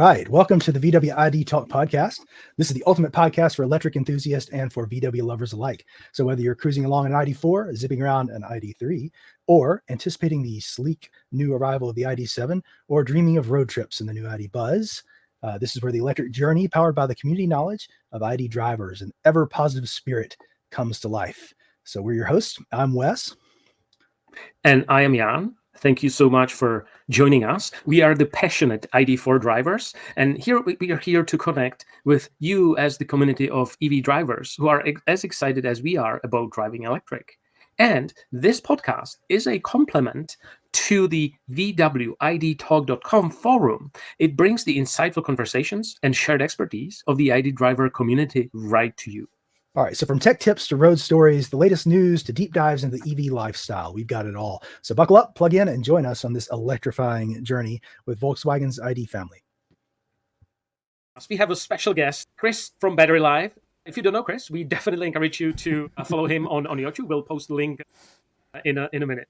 right. Welcome to the VW ID Talk podcast. This is the ultimate podcast for electric enthusiasts and for VW lovers alike. So whether you're cruising along an ID.4, zipping around an ID.3, or anticipating the sleek new arrival of the ID.7, or dreaming of road trips in the new ID Buzz, this is where the electric journey, powered by the community knowledge of ID drivers and ever positive spirit, comes to life. So we're your hosts. I'm Wes. And I am Jan. Thank you so much for joining us. We are the passionate ID.4 drivers, and here we are here to connect with you as the community of EV drivers who are as excited as we are about driving electric. And this podcast is a complement to the VWIDtalk.com forum. It brings the insightful conversations and shared expertise of the ID driver community right to you. All right, so from tech tips to road stories, the latest news to deep dives into the EV lifestyle, we've got it all. So buckle up, plug in, and join us on this electrifying journey with Volkswagen's ID family. We have a special guest, Chris from Battery Life. If you don't know Chris, we definitely encourage you to follow him on YouTube. We'll post the link in a minute.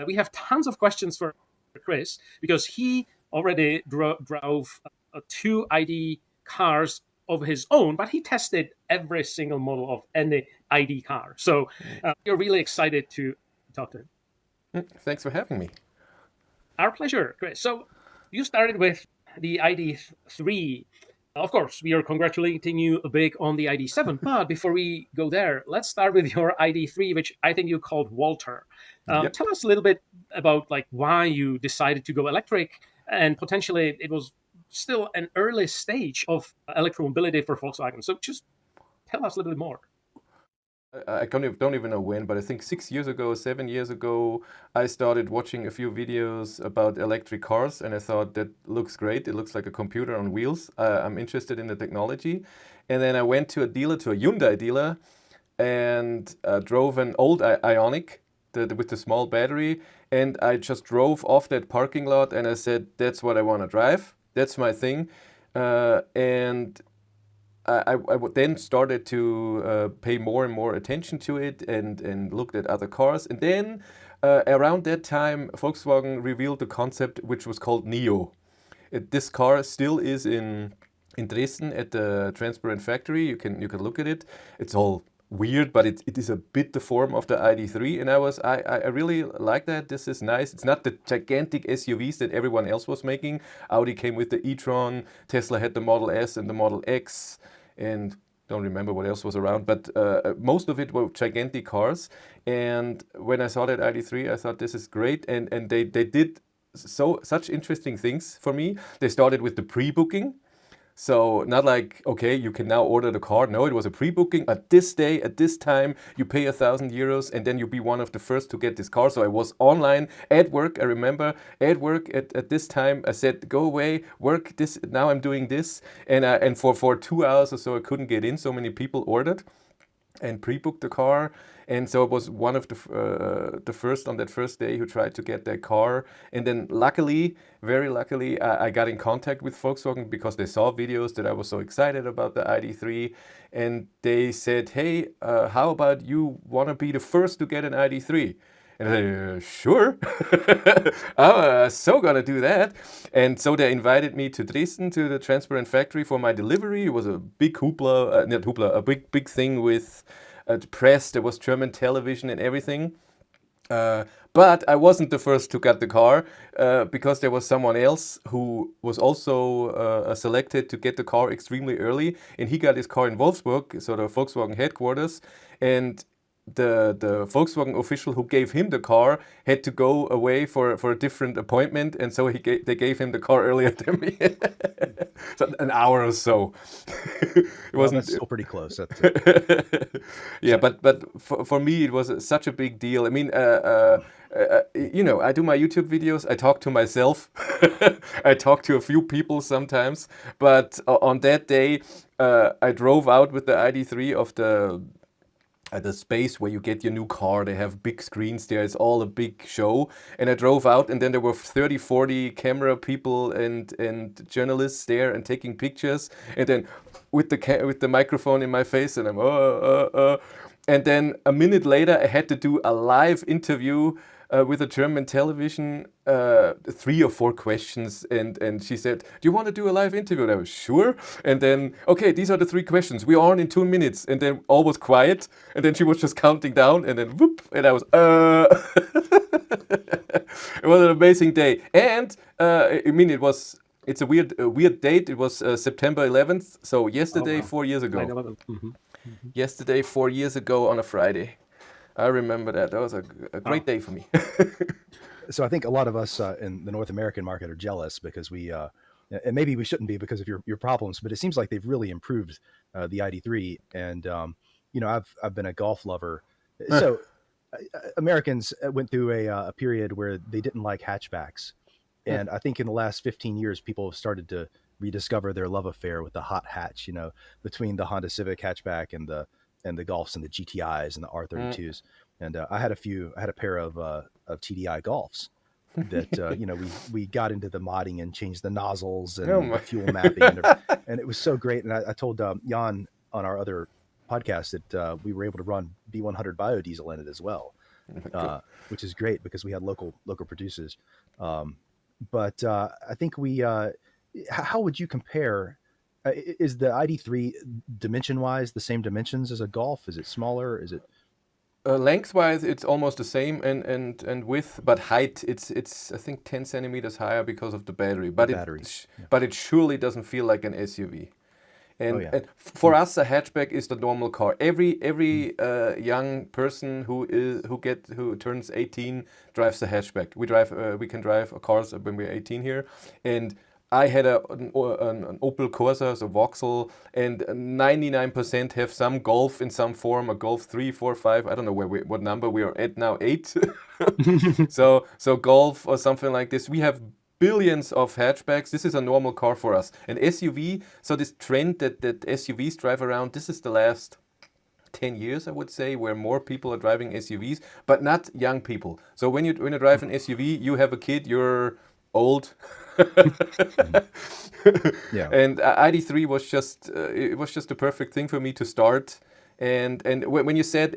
We have tons of questions for Chris because he already drove 2 ID cars of his own, but he tested every single model of any ID car. So you're really excited to talk to him. Thanks for having me. Our pleasure, Chris. So you started with the ID.3. Of course, we are congratulating you a big on the ID.7, but before we go there, let's start with your ID.3, which I think you called Walter. Yep. Tell us a little bit about why you decided to go electric, and potentially it was still an early stage of electromobility for Volkswagen. So just tell us a little bit more. I don't even know when, but I think 7 years ago, I started watching a few videos about electric cars, and I thought that looks great. It looks like a computer on wheels. I'm interested in the technology. And then I went to a Hyundai dealer, and drove an old Ioniq with the small battery. And I just drove off that parking lot, and I said, that's what I want to drive. That's my thing. And I then started to pay more and more attention to it and looked at other cars. And then around that time, Volkswagen revealed the concept which was called Neo. This car still is in Dresden at the transparent factory. You can look at it. It's all weird, but it is a bit the form of the ID.3, and I really like that. This is nice. It's not the gigantic SUVs that everyone else was making. Audi came with the e-tron, Tesla had the Model S and the Model X, and don't remember what else was around, but most of it were gigantic cars. And when I saw that ID.3, I thought this is great, and they did such interesting things for me. They started with the pre-booking. So not like, okay, you can now order the car. No, it was a pre-booking. At this day, at this time, you pay €1,000 and then you'll be one of the first to get this car. So I was online at work. I remember at work at this time, I said, go away, work this. Now I'm doing this. And for 2 hours or so, I couldn't get in. So many people ordered and pre-booked the car. And so I was one of the first on that first day who tried to get that car. And then luckily, very luckily, I got in contact with Volkswagen because they saw videos that I was so excited about the ID.3. And they said, hey, how about you want to be the first to get an ID.3? And I said, sure, I'm so gonna do that. And so they invited me to Dresden to the transparent factory for my delivery. It was a big hoopla, not hoopla, a big thing with the press. There was German television and everything. But I wasn't the first to get the car because there was someone else who was also selected to get the car extremely early. And he got his car in Wolfsburg, so the Volkswagen headquarters. And the Volkswagen official who gave him the car had to go away for a different appointment, and so they gave him the car earlier than me. So an hour or so. It wasn't still pretty close. Yeah, but for me it was such a big deal. I mean, I do my YouTube videos. I talk to myself. I talk to a few people sometimes. But on that day, I drove out with the ID.3 of the space where you get your new car. They have big screens there. It's all a big show. And I drove out, and then there were 30, 40 camera people and journalists there and taking pictures. And then with the microphone in my face, and I'm And then a minute later, I had to do a live interview with a German television, 3 or 4 questions, and she said, "Do you want to do a live interview?" And I was sure. And then, okay, these are the 3 questions. We're on in 2 minutes, and then all was quiet, and then she was just counting down, and then whoop, and I was It was an amazing day, and I mean, it's a weird date. It was September 11th, so yesterday, wow. 4 years ago. 9/11. Yesterday, 4 years ago on a Friday. I remember that. That was a great Wow. day for me. So I think a lot of us in the North American market are jealous because and maybe we shouldn't be because of your problems, but it seems like they've really improved the ID.3. And I've been a golf lover, so Americans went through a period where they didn't like hatchbacks, and I think in the last 15 years, people have started to rediscover their love affair with the hot hatch. Between the Honda Civic hatchback and the Golfs and the GTIs and the R32s. And I had a pair of TDI Golfs that we got into the modding and changed the nozzles and the fuel mapping, and it was so great. And I told Jan on our other podcast that we were able to run B100 biodiesel in it as well, which is great because we had local producers. But I think how would you compare? Is the ID.3 dimension-wise the same dimensions as a Golf? Is it smaller? Is it Lengthwise, it's almost the same, and width, but height, it's I think 10 centimeters higher because of the battery. But but it surely doesn't feel like an SUV. And for us, a hatchback is the normal car. Every young person who turns 18 drives a hatchback. We can drive cars when we're 18 here, and I had an Opel Corsa, so Vauxhall, and 99% have some Golf in some form, a Golf 3, 4, 5. I don't know what number we are at now, 8. So Golf or something like this. We have billions of hatchbacks. This is a normal car for us. An SUV, so this trend that SUVs drive around, this is the last 10 years, I would say, where more people are driving SUVs, but not young people. So when you drive an SUV, you have a kid, you're old. Yeah. And ID.3 was just it was just the perfect thing for me to start. And when you said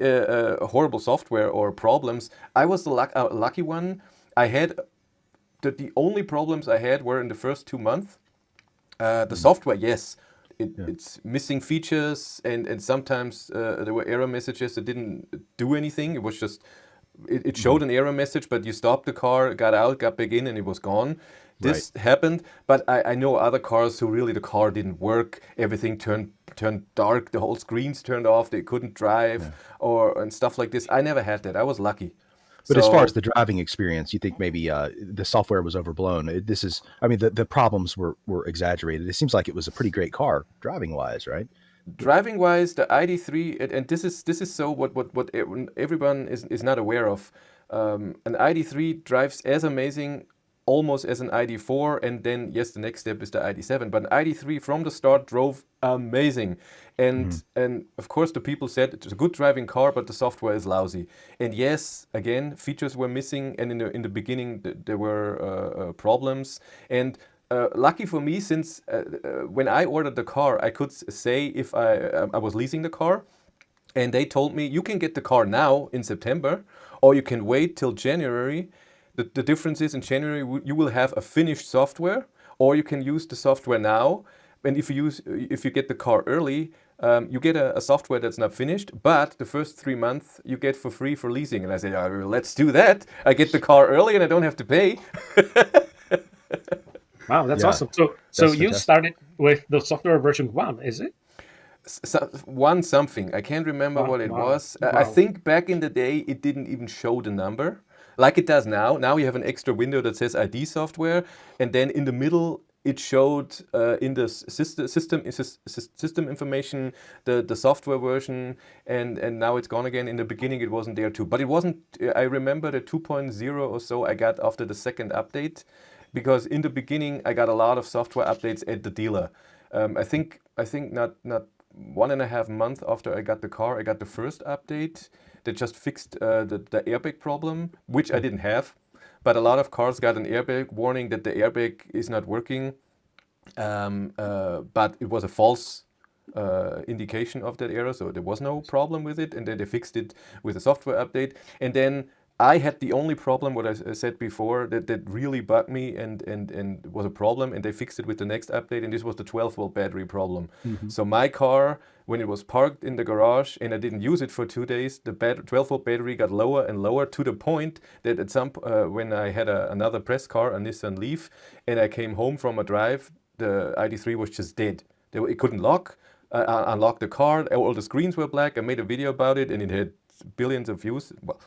horrible software or problems, I was the lucky one. I had the only problems I had were in the first 2 months. The software, yes, it's missing features, and sometimes there were error messages that didn't do anything. It was just it showed an error message, but you stopped the car, got out, got back in, and it was gone. This happened, but I know other cars who really the car didn't work. Everything turned dark. The whole screens turned off. They couldn't drive and stuff like this. I never had that. I was lucky. But as far as the driving experience, you think maybe the software was overblown. The problems were exaggerated. It seems like it was a pretty great car driving wise, right? Driving wise, the ID.3, and this is so what everyone is not aware of. An ID.3 drives as amazing almost as an ID.4, and then yes, the next step is the ID.7. But an ID.3 from the start drove amazing, and of course the people said it's a good driving car, but the software is lousy. And yes, again, features were missing, and in the beginning there were problems. And lucky for me, since when I ordered the car, I could say if I was leasing the car, and they told me you can get the car now in September, or you can wait till January. The difference is in January you will have a finished software, or you can use the software now. And if you get the car early, you get a software that's not finished, but the first 3 months you get for free for leasing. And I said, let's do that. I get the car early and I don't have to pay. Wow, that's awesome. So you started with the software version 1, is it? One something. I can't remember what it was. I think back in the day it didn't even show the number like it does now. Now you have an extra window that says ID software, and then in the middle it showed in the system information the software version, and now it's gone again. In the beginning it wasn't there too, but it wasn't. I remember the 2.0 or so I got after the second update, because in the beginning I got a lot of software updates at the dealer. I think not 1.5 months after I got the car, I got the first update that just fixed the airbag problem, which I didn't have. But a lot of cars got an airbag warning that the airbag is not working. But it was a false indication of that error, so there was no problem with it. And then they fixed it with a software update. And then I had the only problem, what I said before, that really bugged me and was a problem, and they fixed it with the next update, and this was the 12-volt battery problem. So my car, when it was parked in the garage and I didn't use it for 2 days, the 12-volt battery got lower and lower to the point that at some when I had another press car, a Nissan Leaf, and I came home from a drive, the ID.3 was just dead. It couldn't lock. Unlock the car, all the screens were black. I made a video about it and it had billions of views. Well,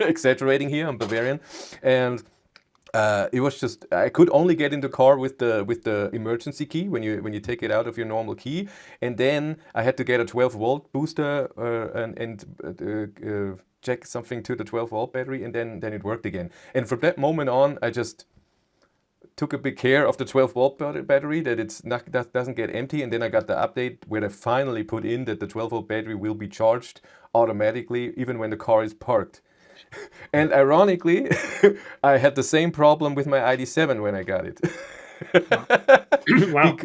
exaggerating here, I'm Bavarian. And it was just, I could only get in the car with the emergency key when you take it out of your normal key. And then I had to get a 12-volt booster and check something to the 12-volt battery, and then it worked again. And from that moment on, I just took a big care of the 12-volt battery, that doesn't get empty, and then I got the update where they finally put in that the 12-volt battery will be charged automatically even when the car is parked. And ironically, I had the same problem with my ID7 when I got it. Wow.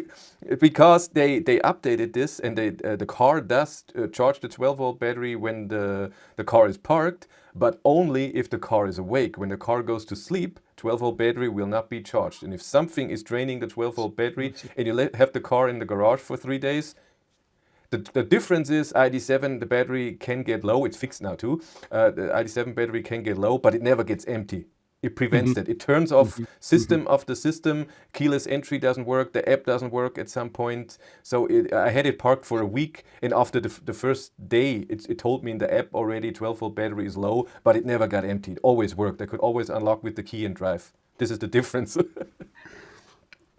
Because they updated this, and the car does charge the 12-volt battery when the car is parked, but only if the car is awake. When the car goes to sleep, 12-volt battery will not be charged. And if something is draining the 12-volt battery and you have the car in the garage for 3 days, the difference is ID7, the battery can get low. It's fixed now too. The ID7 battery can get low, but it never gets empty. It prevents that. It turns off system of the system. Keyless entry doesn't work. The app doesn't work at some point. So I had it parked for a week, and after the first day, it told me in the app already 12-volt battery is low, but it never got empty. It always worked. I could always unlock with the key and drive. This is the difference.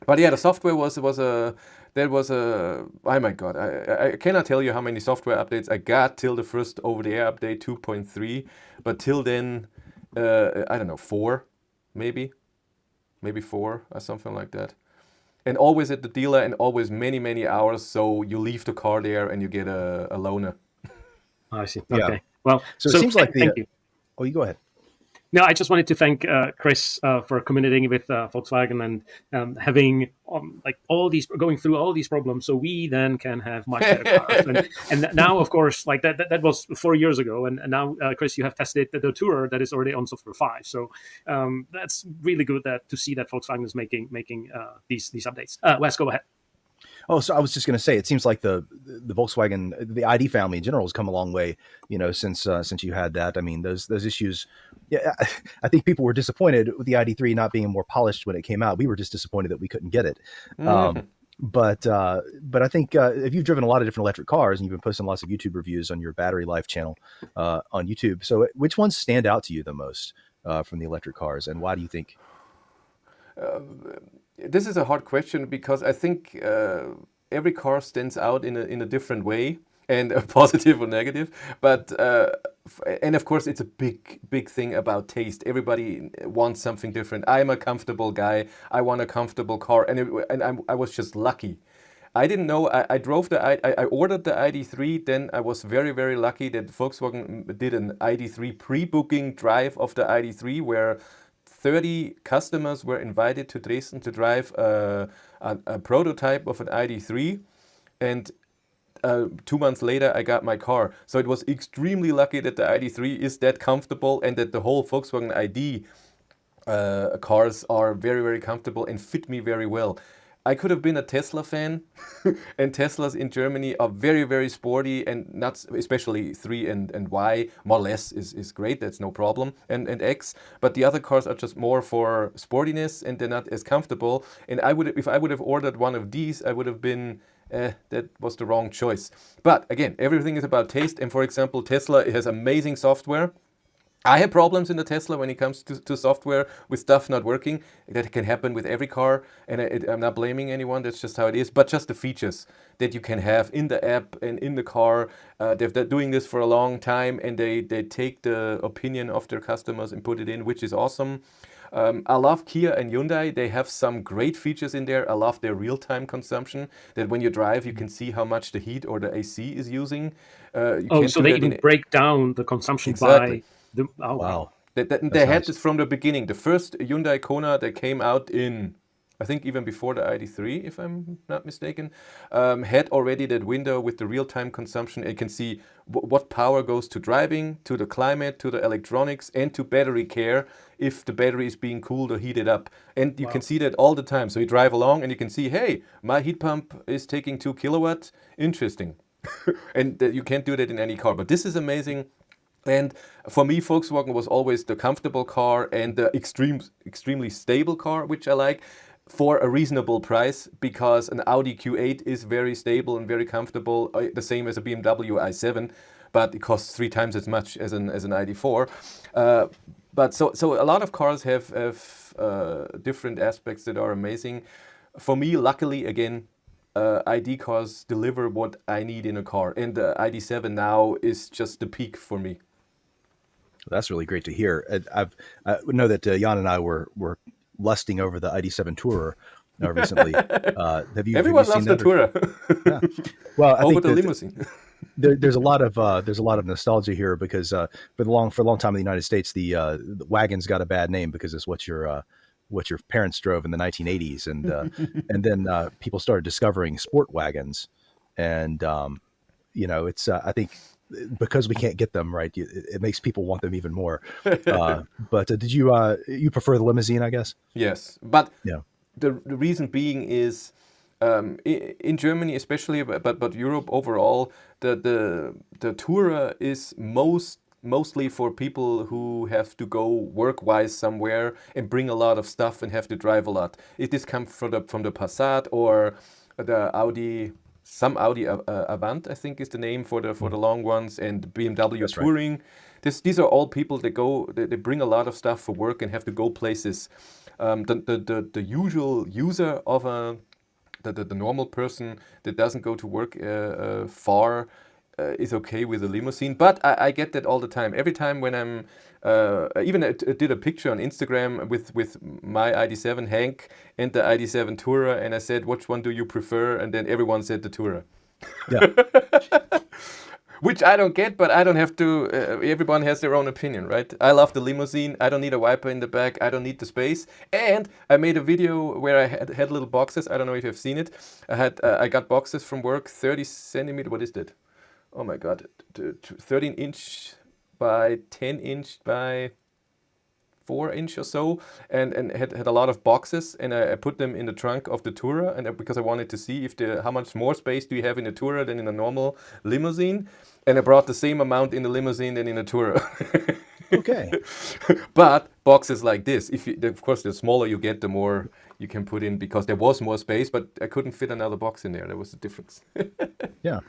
But yeah, the software was oh my God, I cannot tell you how many software updates I got till the first over-the-air update 2.3, but till then, I don't know, 4, maybe 4 or something like that. And always at the dealer, and always many hours, so you leave the car there and you get a loaner. I see. Yeah. Okay. Well, So it seems like thank you. Oh, you go ahead. No, I just wanted to thank Chris for communicating with Volkswagen and having going through all these problems, so we then can have much better cars. and now, of course, like that was 4 years ago, and now, Chris, you have tested the Tour that is already on software 5. So that's really good to see that Volkswagen is making these updates. Wes, go ahead. Oh, so I was just going to say, it seems like the Volkswagen, the ID family in general has come a long way, since you had that. I mean, those issues. Yeah, I think people were disappointed with the ID.3 not being more polished when it came out. We were just disappointed that we couldn't get it. But I think if you've driven a lot of different electric cars and you've been posting lots of YouTube reviews on your battery life channel on YouTube, so which ones stand out to you the most from the electric cars, and why do you think? This is a hard question because I think every car stands out in a different way, and positive or negative. But and of course, it's a big thing about taste. Everybody wants something different. I'm a comfortable guy. I want a comfortable car, and I was just lucky. I didn't know. I ordered the ID.3. Then I was very lucky that Volkswagen did an ID.3 pre-booking drive of the ID.3 where 30 customers were invited to Dresden to drive a prototype of an ID.3, and 2 months later I got my car. So it was extremely lucky that the ID.3 is that comfortable, and that the whole Volkswagen ID cars are very comfortable and fit me very well. I could have been a Tesla fan, and Teslas in Germany are very sporty, and not especially 3 and Y. Model S is great, that's no problem, and X. But the other cars are just more for sportiness, and they're not as comfortable. And if I would have ordered one of these, I would have been, that was the wrong choice. But again, everything is about taste. And for example, Tesla has amazing software. I have problems in the Tesla when it comes to software with stuff not working. That can happen with every car, and I'm not blaming anyone, that's just how it is. But just the features that you can have in the app and in the car, they're doing this for a long time, and they take the opinion of their customers and put it in, which is awesome. I love Kia and Hyundai. They have some great features in there. I love their real-time consumption, that when you drive, you can see how much the heat or the AC is using. So they even break down the consumption exactly. Wow. They had this from the beginning. The first Hyundai Kona that came out in I think even before the ID.3, if I'm not mistaken, had already that window with the real-time consumption. You can see what power goes to driving, to the climate, to the electronics, and to battery care if the battery is being cooled or heated up. And you can see that all the time. So you drive along and you can see, hey, my heat pump is taking 2 kilowatts. Interesting. And you can't do that in any car. But this is amazing. And for me, Volkswagen was always the comfortable car and the extremely stable car, which I like, for a reasonable price, because an Audi Q8 is very stable and very comfortable, the same as a BMW i7, but it costs 3 times as much as an ID.4. But so a lot of cars have different aspects that are amazing. For me, luckily, again, ID cars deliver what I need in a car, and the ID7 now is just the peak for me. That's really great to hear. I know that Jan and I were lusting over the ID7 Tour recently. Everyone loves the Tourer. Yeah. Well, I over think the limousine. there's a lot of nostalgia here, because for a long time in the United States, the wagon's got a bad name because it's what your parents drove in the 1980s, and then people started discovering sport wagons, and it's I think because we can't get them, right, it makes people want them even more. But did you prefer the limousine, I guess? Yes, but Yeah. the reason being is in Germany especially, but Europe overall, the Tourer is mostly for people who have to go work-wise somewhere and bring a lot of stuff and have to drive a lot. This comes from the Passat or the Audi. Some Audi Avant, I think, is the name for the long ones, and BMW That's right. Touring. These are all people that they bring a lot of stuff for work and have to go places. The usual user of the normal person that doesn't go to work far is okay with a limousine, but I get that all the time. Every time when I'm even I did a picture on Instagram with my ID7 Hank and the ID7 Tourer, and I said, which one do you prefer? And then everyone said the Tourer. Yeah. Which I don't get, but I don't have to. Everyone has their own opinion, right? I love the limousine. I don't need a wiper in the back. I don't need the space. And I made a video where I had little boxes. I don't know if you've seen it. I got boxes from work, 30 centimeter. What is that? Oh my God, 13 inch by 10 inch by 4 inch or so, and had a lot of boxes, and I put them in the trunk of the Tourer, and because I wanted to see how much more space do you have in the Tourer than in a normal limousine, and I brought the same amount in the limousine than in the Tourer. Okay. But boxes like this, of course, the smaller you get, the more you can put in, because there was more space, but I couldn't fit another box in there. That was the difference. Yeah.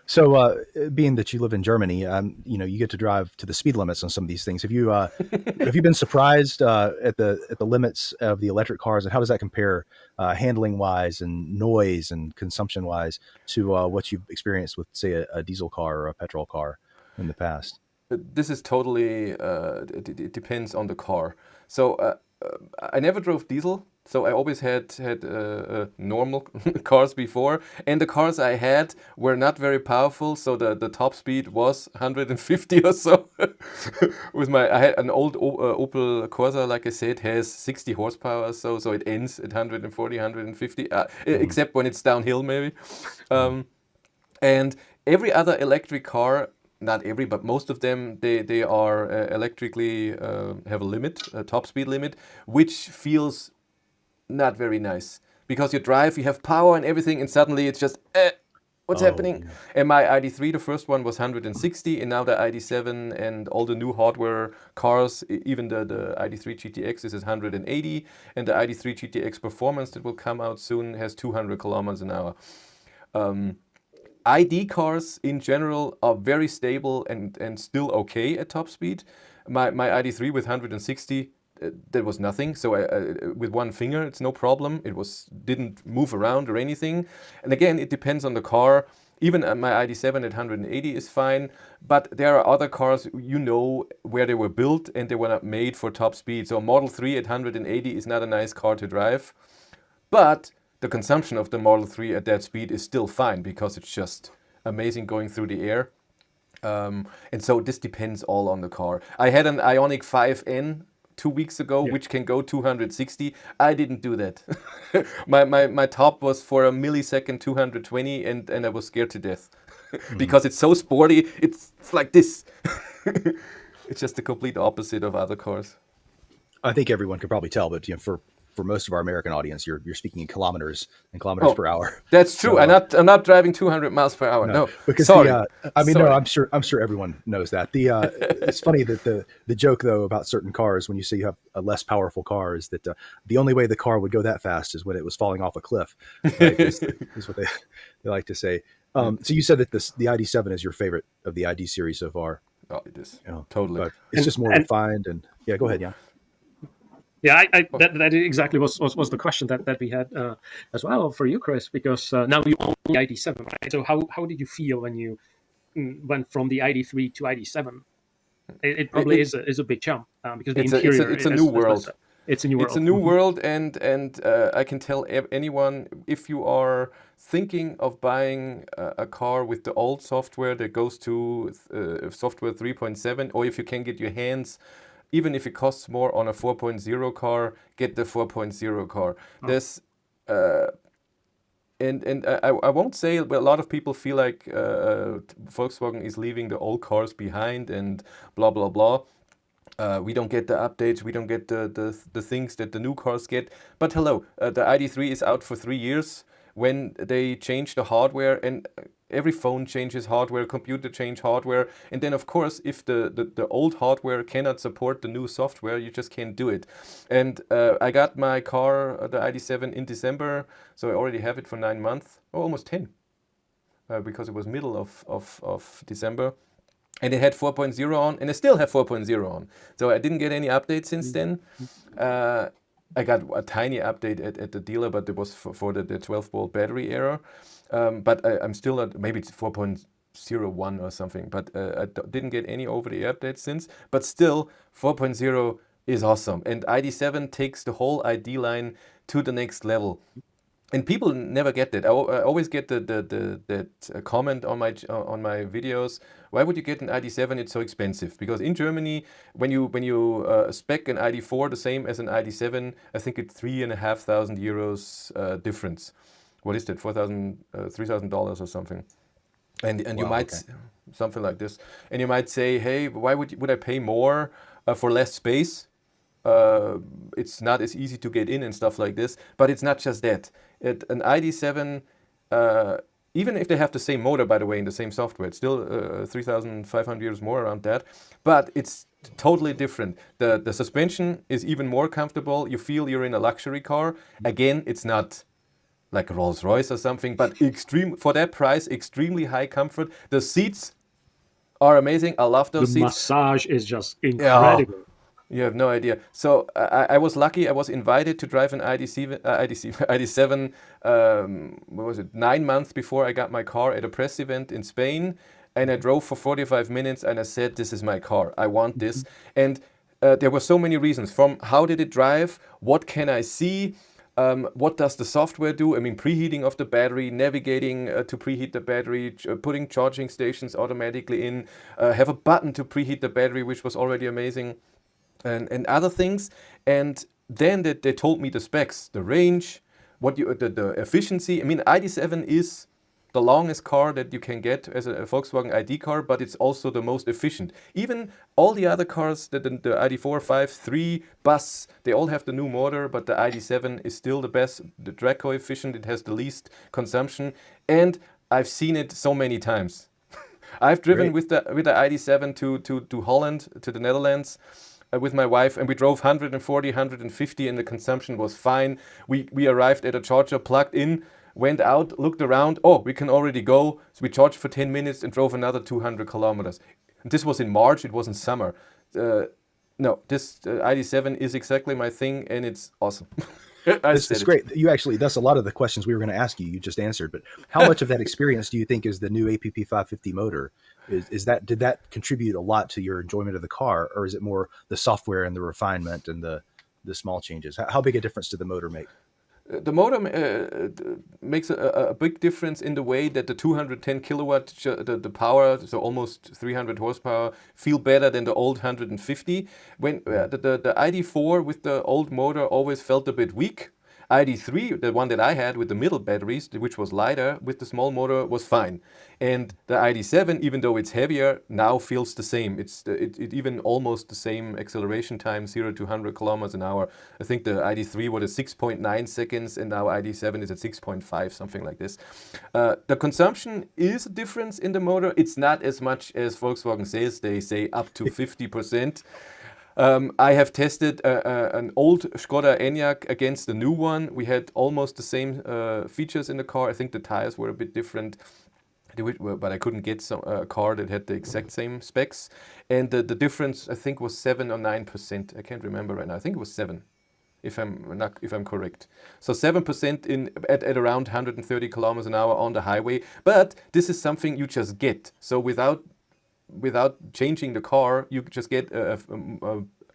So, being that you live in Germany, you get to drive to the speed limits on some of these things. Have you been surprised at the limits of the electric cars, and how does that compare handling wise and noise and consumption wise to what you've experienced with, say, a diesel car or a petrol car in the past? This is totally, it depends on the car. So I never drove diesel, so I always had normal cars before, and the cars I had were not very powerful, so the top speed was 150 or so. I had an old Opel Corsa, like I said, has 60 horsepower, so it ends at 140, 150, except when it's downhill maybe. And every other electric car, not every, but most of them, they are electrically have a limit, a top speed limit, which feels not very nice, because you drive, you have power and everything, and suddenly it's just what's happening? Yeah. And my ID.3, the first one, was 160, and now the ID.7 and all the new hardware cars, even the ID.3 GTX is 180, and the ID.3 GTX Performance that will come out soon has 200 kilometers an hour. ID cars in general are very stable and still okay at top speed. My ID.3 with 160, that was nothing. So with one finger, it's no problem. Didn't move around or anything. And again, it depends on the car. Even my ID.7 at 180 is fine. But there are other cars, where they were built and they were not made for top speed. So a Model 3 at 180 is not a nice car to drive. But the consumption of the Model 3 at that speed is still fine, because it's just amazing going through the air. And so this depends all on the car. I had an Ioniq 5N 2 weeks ago, Yeah. which can go 260. I didn't do that. My top was for a millisecond 220, and I was scared to death because it's so sporty. It's like this. It's just the complete opposite of other cars. I think everyone could probably tell, but for most of our American audience, you're speaking in kilometers Oh, per hour. that's true. So I'm not driving 200 miles per hour. no, No, because sorry. Sorry. I'm sure everyone knows that. It's funny that the joke though about certain cars when you say you have a less powerful car is that the only way the car would go that fast is when it was falling off a cliff. Right? is what they like to say. So you said that the ID7 is your favorite of the ID series so far. Oh, it is. You know, Totally. but it's just more refined and yeah. Go ahead, yeah. Yeah, that exactly was the question that we had as well for you, Chris, because now you own the ID7, right? So how did you feel when you went from the ID.3 to ID7? It probably is a big jump because the interior it's a new world. It's a new world. It's a new world, and I can tell anyone, if you are thinking of buying a car with the old software that goes to software 3.7, or if you can get your hands, even if it costs more, on a 4.0 car, get the 4.0 car. There's and I won't say, but a lot of people feel like Volkswagen is leaving the old cars behind and blah blah blah. We don't get the updates, we don't get the things that the new cars get. But hello, the ID.3 is out for 3 years. When they change the hardware, and every phone changes hardware, computer change hardware, and then of course if the old hardware cannot support the new software, you just can't do it. And I got my car, the ID7, in December, so I already have it for 9 months, or almost 10, because it was middle of December. And it had 4.0 on, and I still have 4.0 on. So I didn't get any updates since then. I got a tiny update at the dealer, but it was for the 12-volt battery error. But I'm still at, maybe it's 4.01 or something, but I didn't get any over-the-air updates since. But still, 4.0 is awesome. And ID7 takes the whole ID line to the next level. And people never get that. I always get that comment on my videos. Why would you get an ID7? It's so expensive. Because in Germany, when you spec an ID4 the same as an ID7, I think it's €3,500 difference. What is that? $3,000 or something. And Wow, you might something like this. And you might say, hey, why would I pay more for less space? It's not as easy to get in and stuff like this. But it's not just that. An ID7, even if they have the same motor, by the way, in the same software, it's still 3,500 euros more, around that. But it's totally different. The suspension is even more comfortable. You feel you're in a luxury car. Again, it's not like a Rolls Royce or something, but for that price, extremely high comfort. The seats are amazing. I love those seats. The massage is just incredible. Yeah. You have no idea. So I was lucky. I was invited to drive an ID7. What was it? 9 months before I got my car at a press event in Spain, and I drove for 45 minutes. And I said, "This is my car. I want this." And there were so many reasons. From how did it drive? What can I see? What does the software do? I mean, preheating of the battery, navigating to preheat the battery, putting charging stations automatically in, have a button to preheat the battery, which was already amazing. And other things, and then they told me the specs, the range, the efficiency. I mean, ID7 is the longest car that you can get as a Volkswagen ID car, but it's also the most efficient. Even all the other cars, the ID.4, 5, 3, bus, they all have the new motor, but the ID7 is still the best, the drag coefficient, it has the least consumption, and I've seen it so many times. I've driven with the ID7 to Holland, to the Netherlands, with my wife, and we drove 140, 150, and the consumption was fine. We arrived at a charger, plugged in, went out, looked around. Oh, we can already go. So we charged for 10 minutes and drove another 200 kilometers. This was in March. It was in summer. No, this ID7 is exactly my thing, and it's awesome. It's great. That's a lot of the questions we were going to ask you. You just answered. But how much of that experience do you think is the new APP 550 motor? Did that contribute a lot to your enjoyment of the car, or is it more the software and the refinement and the small changes? How big a difference did the motor make? The motor makes a big difference in the way that the 210 kilowatt, the power, so almost 300 horsepower, feel better than the old 150. When the ID.4 with the old motor always felt a bit weak. ID.3, the one that I had with the middle batteries, which was lighter with the small motor, was fine. And the ID.7, even though it's heavier, now feels the same. It even almost the same acceleration time, 0 to 100 kilometers an hour. I think the ID.3 was at 6.9 seconds, and now ID.7 is at 6.5, something like this. The consumption is a difference in the motor. It's not as much as Volkswagen says. They say up to 50%. I have tested an old Skoda Enyaq against the new one. We had almost the same features in the car. I think the tires were a bit different, but I couldn't get a car that had the exact same specs. And the difference, I think, was 7 or 9%. I can't remember right now. I think it was 7, if I'm correct. So 7% at around 130 kilometers an hour on the highway. But this is something you just get. So without changing the car, you just get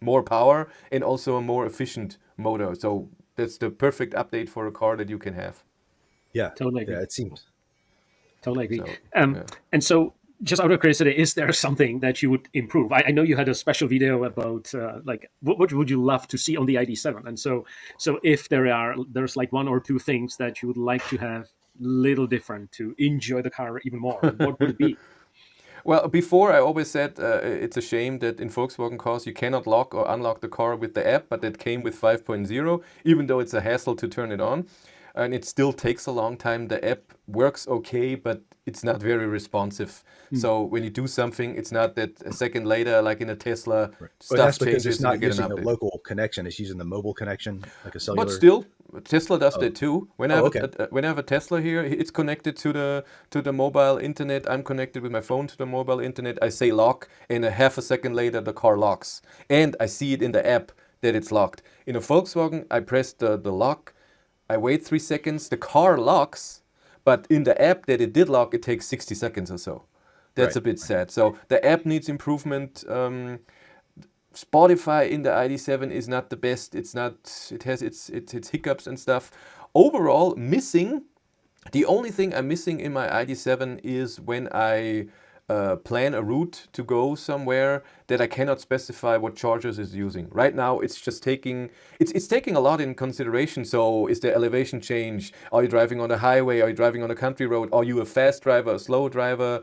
more power and also a more efficient motor. So that's the perfect update for a car that you can have. Yeah, Totally agree. Yeah, it seems. Totally agree. So, And so, just out of curiosity, is there something that you would improve? I know you had a special video about what would you love to see on the ID.7, and so if there's like one or two things that you would like to have little different to enjoy the car even more, what would it be? Well, before I always said it's a shame that in Volkswagen cars you cannot lock or unlock the car with the app, but that came with 5.0, even though it's a hassle to turn it on. And it still takes a long time. The app works okay, but it's not very responsive. So when you do something, it's not that a second later, like in a Tesla, But that's stuff because changes it's and you not get an using a update. local connection; it's using the mobile connection, like a cellular. But still, Tesla does that too. When I okay. have a Tesla here, it's connected to the mobile internet. I'm connected with my phone to the mobile internet. I say lock, and a half a second later the car locks, and I see it in the app that it's locked. In a Volkswagen, I press the lock, I wait 3 seconds, the car locks, but in the app that it did lock, it takes 60 seconds or so. That's Right. a bit sad. So the app needs improvement. Spotify in the ID.7 is not the best. It's not. It has its hiccups and stuff. Overall, missing. The only thing I'm missing in my ID.7 is when I plan a route to go somewhere that I cannot specify what chargers it's using. Right now, it's just taking a lot in consideration. So, is there elevation change? Are you driving on a highway? Are you driving on a country road? Are you a fast driver, a slow driver?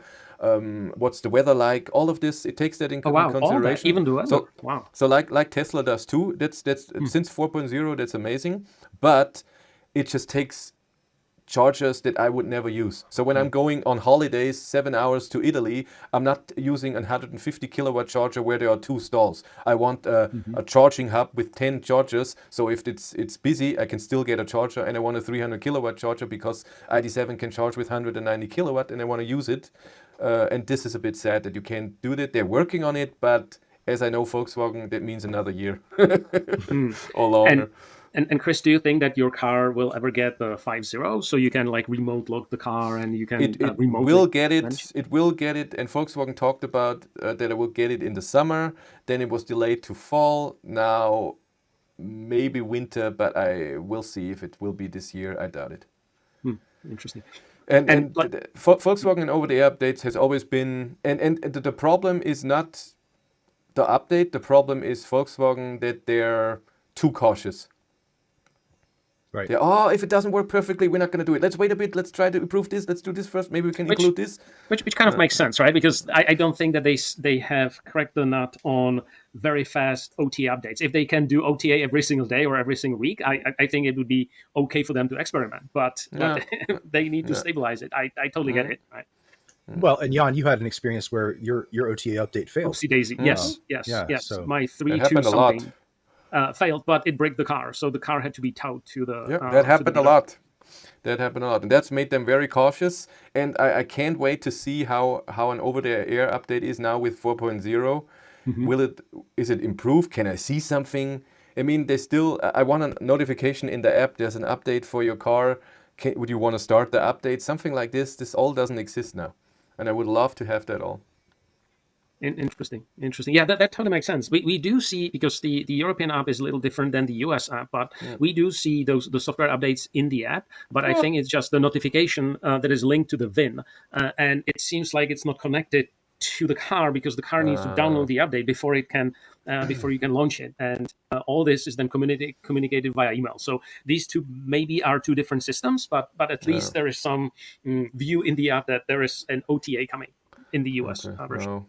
What's the weather like? All of this, it takes that in consideration. All that, even the weather. Wow. So like Tesla does too. That's since 4.0, that's amazing. But it just takes chargers that I would never use. So when I'm going on holidays, 7 hours to Italy, I'm not using a 150 kilowatt charger where there are 2 stalls. I want a charging hub with 10 chargers. So if it's busy, I can still get a charger, and I want a 300 kilowatt charger because ID.7 can charge with 190 kilowatt, and I want to use it. And this is a bit sad that you can't do that. They're working on it, but as I know Volkswagen, that means another year or longer. And Chris, do you think that your car will ever get the 5.0 so you can like remote lock the car and you can remotely will get it. manage? It will get it. And Volkswagen talked about that it will get it in the summer. Then it was delayed to fall. Now maybe winter, but I will see if it will be this year. I doubt it. Interesting. And Volkswagen over-the-air updates has always been, and the problem is not the update. The problem is Volkswagen that they're too cautious. Right. If it doesn't work perfectly, we're not going to do it. Let's wait a bit. Let's try to improve this. Let's do this first. Maybe we can include this. Which kind of makes sense, right? Because I don't think that they have cracked the nut on very fast OTA updates. If they can do OTA every single day or every single week, I think it would be okay for them to experiment. But they need to stabilize it. I totally get it. Right? Well, and Jan, you had an experience where your OTA update failed. Oopsie daisy. Yes. So my 3.2 happened a lot. something failed, but it broke the car, so the car had to be towed to the. That happened a lot. That happened a lot, and that's made them very cautious. And I can't wait to see how an over-the-air update is now with 4.0. Is it improved? Can I see something? I mean, I want a notification in the app. There's an update for your car. Would you want to start the update? Something like this. This all doesn't exist now, and I would love to have that all. Interesting. Yeah, that totally makes sense. We do see, because the European app is a little different than the US app, but we do see the software updates in the app. But I think it's just the notification that is linked to the VIN, and it seems like it's not connected to the car, because the car needs to download the update before it can before you can launch it, and all this is then communicated via email. So these two maybe are two different systems, but at least there is some view in the app that there is an OTA coming in the US version. No.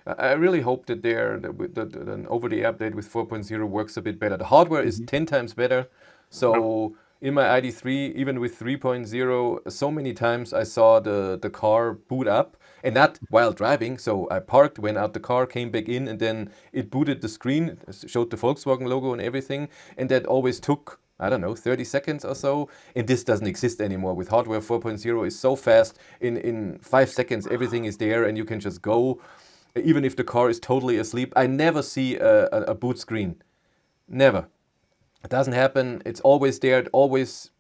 I really hope that an over-the update with 4.0 works a bit better. The hardware is 10 times better. So in my ID.3, even with 3.0, so many times I saw the car boot up, and not while driving. So I parked, went out the car, came back in, and then it booted the screen, showed the Volkswagen logo and everything. And that always took, I don't know, 30 seconds or so. And this doesn't exist anymore. With hardware 4.0 is so fast. In 5 seconds, everything is there, and you can just go. Even if the car is totally asleep, I never see a boot screen. Never. It doesn't happen. It's always there. It always.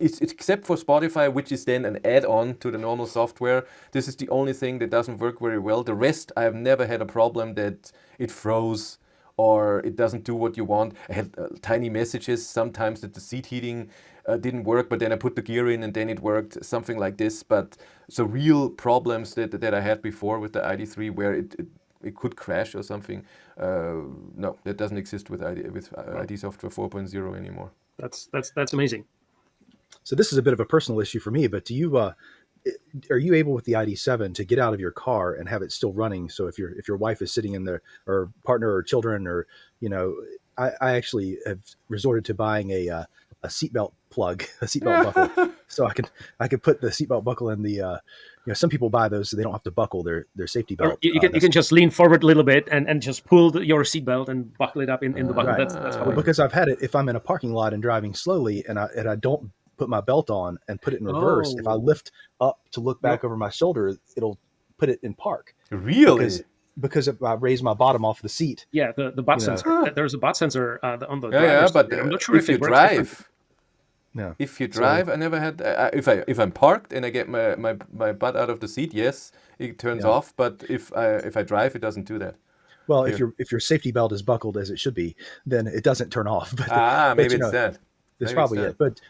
It's except for Spotify, which is then an add-on to the normal software. This is the only thing that doesn't work very well. The rest, I have never had a problem that it froze or it doesn't do what you want. I had tiny messages sometimes that the seat heating didn't work, but then I put the gear in and then it worked, something like this. But so real problems that I had before with the ID.3 where it could crash or something, no, that doesn't exist with ID software 4.0 anymore. That's amazing. So this is a bit of a personal issue for me, but do you are you able with the ID7 to get out of your car and have it still running? So if your wife is sitting in there, or partner or children, or I actually have resorted to buying a seatbelt plug, a seatbelt buckle, so I could put the seatbelt buckle in the. Some people buy those so they don't have to buckle their safety belt. Or you can just lean forward a little bit and just pull your seatbelt and buckle it up in the buckle. Right. That's Well, because I've had it. If I'm in a parking lot and driving slowly, and I don't put my belt on and put it in reverse, if I lift up to look back over my shoulder, it'll put it in park. Really? Because if I raise my bottom off the seat. Yeah, the butt sensor. There's a butt sensor on the but I'm not sure if you it works drive. different. Yeah. If you drive, I never had. If I'm parked and I get my butt out of the seat, yes, it turns off. But if I drive, it doesn't do that. Well, if your safety belt is buckled as it should be, then it doesn't turn off. But, maybe it's that. That's probably it. But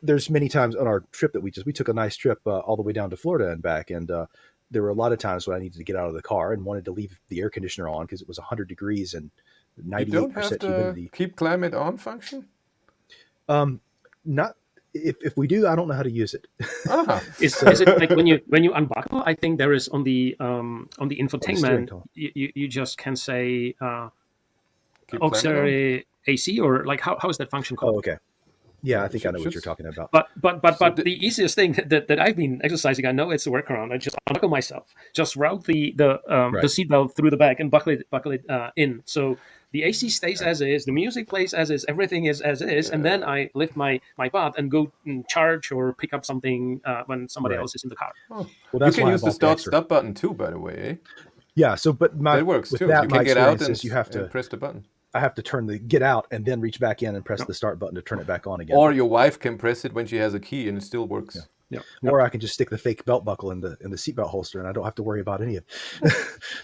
there's many times on our trip that we took a nice trip all the way down to Florida and back, and there were a lot of times when I needed to get out of the car and wanted to leave the air conditioner on because it was 100 degrees and 98% humidity. Keep climate on function? Not if we do, I don't know how to use it. Is it like when you unbuckle? I think there is on the infotainment you just can say auxiliary AC, or like how is that function called? Oh, okay. Yeah, I think I know what you're talking about. But the easiest thing that I've been exercising, I know it's a workaround. I just unbuckle myself, just route the seatbelt through the back and buckle it in. So the AC stays as is, the music plays as is, everything is as is, and then I lift my butt and go and charge or pick up something when somebody else is in the car. Oh. Well, that's you can use the stop button too, by the way. Eh? Yeah. So, but that works too. You can get out and you have to press the button. I have to get out and then reach back in and press the start button to turn it back on again. Or your wife can press it when she has a key and it still works. Yeah. Or I can just stick the fake belt buckle in the seatbelt holster and I don't have to worry about any of it.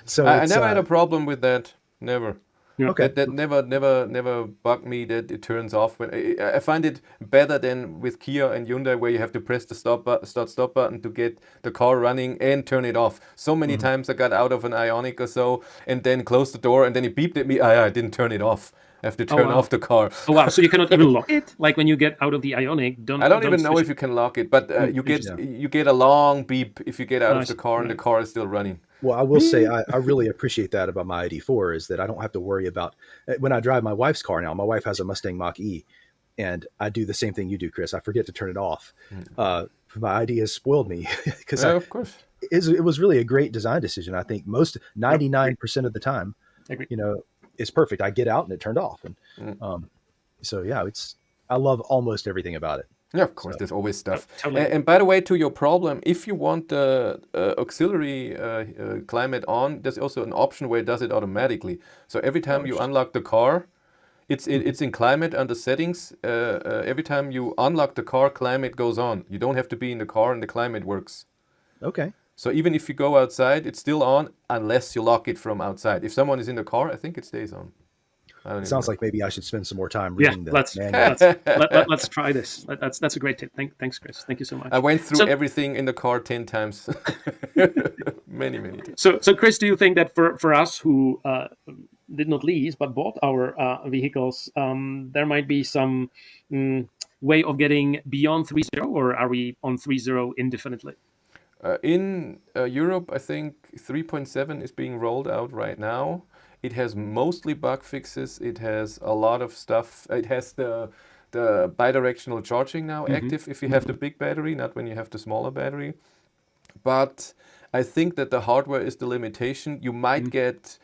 So I never had a problem with that. Never. Yeah. Okay. That never bugged me that it turns off. When I find it better than with Kia and Hyundai, where you have to press the stop button to get the car running and turn it off. So many times I got out of an Ioniq or so and then closed the door and then it beeped at me. I didn't turn it off. I have to turn off the car. Oh wow! So you cannot even lock it? Like when you get out of the Ioniq, I don't even know if you can lock it, but you get a long beep if you get out of the car and the car is still running. Well, I will say I really appreciate that about my ID.4 is that I don't have to worry about when I drive my wife's car now. My wife has a Mustang Mach-E, and I do the same thing you do, Chris. I forget to turn it off. My ID has spoiled me because of course it was really a great design decision. I think 99% of the time, it's perfect. I get out and it turned off, and so yeah, I love almost everything about it. Yeah, of course. There's always stuff. Totally. And by the way, to your problem, if you want the auxiliary climate on, there's also an option where it does it automatically. So every time you unlock the car, it's in climate under settings. Every time you unlock the car, climate goes on. You don't have to be in the car and the climate works. Okay. So even if you go outside, it's still on unless you lock it from outside. If someone is in the car, I think it stays on. I don't It even sounds know. like maybe I should spend some more time Yeah, reading the let's manual. let's try this. That's a great tip. Thanks, Chris. Thank you so much. I went through So- everything in the car 10 times. many times. So Chris, do you think that for us who did not lease but bought our vehicles, there might be some way of getting beyond 3.0, or are we on 3.0 indefinitely? In Europe, I think 3.7 is being rolled out right now. It has mostly bug fixes. It has a lot of stuff. It has the bidirectional charging now active if you have the big battery, not when you have the smaller battery. But I think that the hardware is the limitation. You might get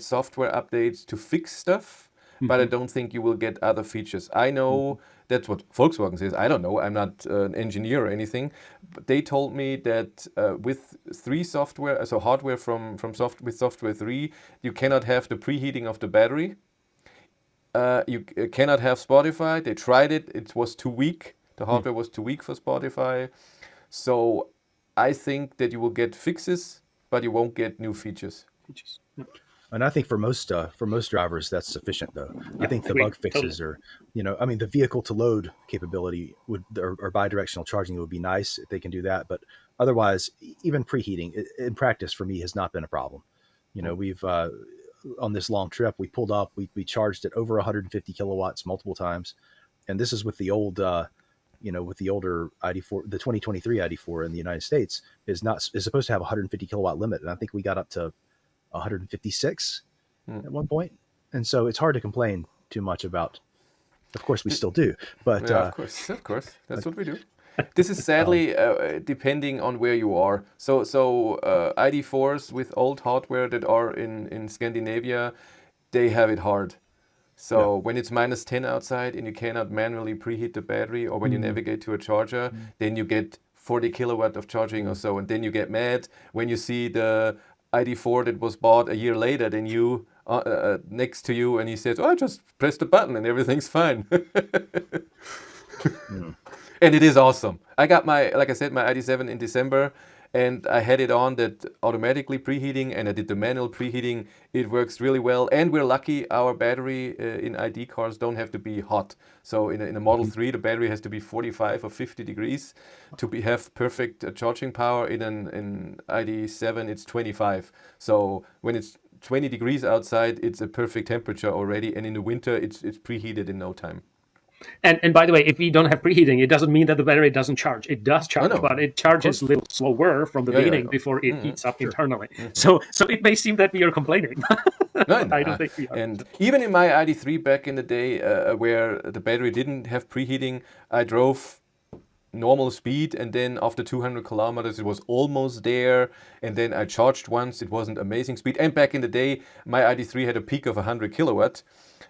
software updates to fix stuff, but I don't think you will get other features. I know that's what Volkswagen says. I don't know. I'm not an engineer or anything. But they told me that with 3 software, so hardware with software 3, you cannot have the preheating of the battery. You cannot have Spotify. They tried it. It was too weak. The hardware was too weak for Spotify. So I think that you will get fixes, but you won't get new features. And I think for most drivers, that's sufficient, though. I think the agree. bug fixes are, I mean, the vehicle to load capability or bidirectional charging would be nice if they can do that. But otherwise, even preheating in practice for me has not been a problem. We've on this long trip, we pulled up, we charged at over 150 kilowatts multiple times. And this is with the old, with the older ID.4, the 2023 ID.4 in the United States is supposed to have a 150 kilowatt limit. And I think we got up to 156 at one point. And so it's hard to complain too much about. Of course, we still do, but yeah, of course, that's what we do. This is sadly depending on where you are. So ID.4s with old hardware that are in Scandinavia, they have it hard. So when it's minus 10 outside and you cannot manually preheat the battery, or when you navigate to a charger, then you get 40 kilowatt of charging or so, and then you get mad when you see the ID.4 that was bought a year later than you next to you, and he says, "Oh, just press the button and everything's fine." And it is awesome. I got like I said, my ID7 in December, and I had it on that automatically preheating, and I did the manual preheating. It works really well, and we're lucky our battery in ID cars don't have to be hot. So in a Model 3, the battery has to be 45 or 50 degrees to have perfect charging power. In an ID7, it's 25. So when it's 20 degrees outside, it's a perfect temperature already, and in the winter, it's preheated in no time. And by the way, if we don't have preheating, it doesn't mean that the battery doesn't charge. It does charge, but it charges a little slower from the beginning before it heats up internally. So it may seem that we are complaining. No, I don't think we are. And even in my ID.3 back in the day, where the battery didn't have preheating, I drove normal speed, and then after 200 kilometers it was almost there, and then I charged once. It wasn't amazing speed, and back in the day my ID.3 had a peak of 100 kilowatt,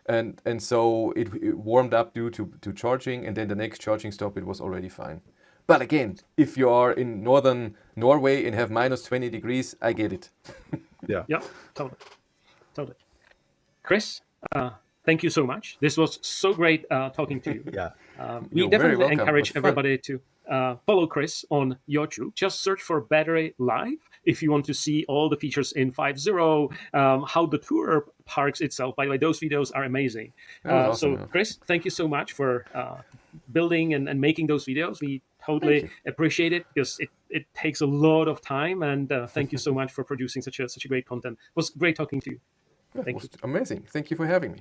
and so it warmed up due to charging, and then the next charging stop it was already fine. But again, if you are in northern Norway and have minus 20 degrees, I get it. yeah, Totally. Chris, thank you so much. This was so great talking to you. yeah. We You're very definitely welcome. encourage It was fun. everybody to follow Chris on YouTube. Just search for Battery Live if you want to see all the features in 5.0, how the Tour parks itself. By the way, those videos are amazing. Awesome, so, Chris, thank you so much for building and making those videos. We totally appreciate it, because it takes a lot of time. And thank you so much for producing such a great content. It was great talking to you. Thank you. Amazing. Thank you for having me.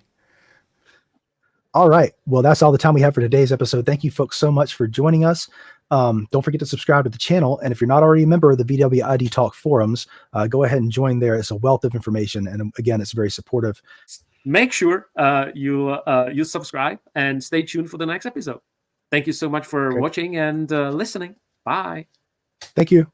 All right. Well, that's all the time we have for today's episode. Thank you folks so much for joining us. Don't forget to subscribe to the channel. And if you're not already a member of the VW ID Talk forums, go ahead and join there. It's a wealth of information. And again, it's very supportive. Make sure you subscribe and stay tuned for the next episode. Thank you so much for watching and listening. Bye. Thank you.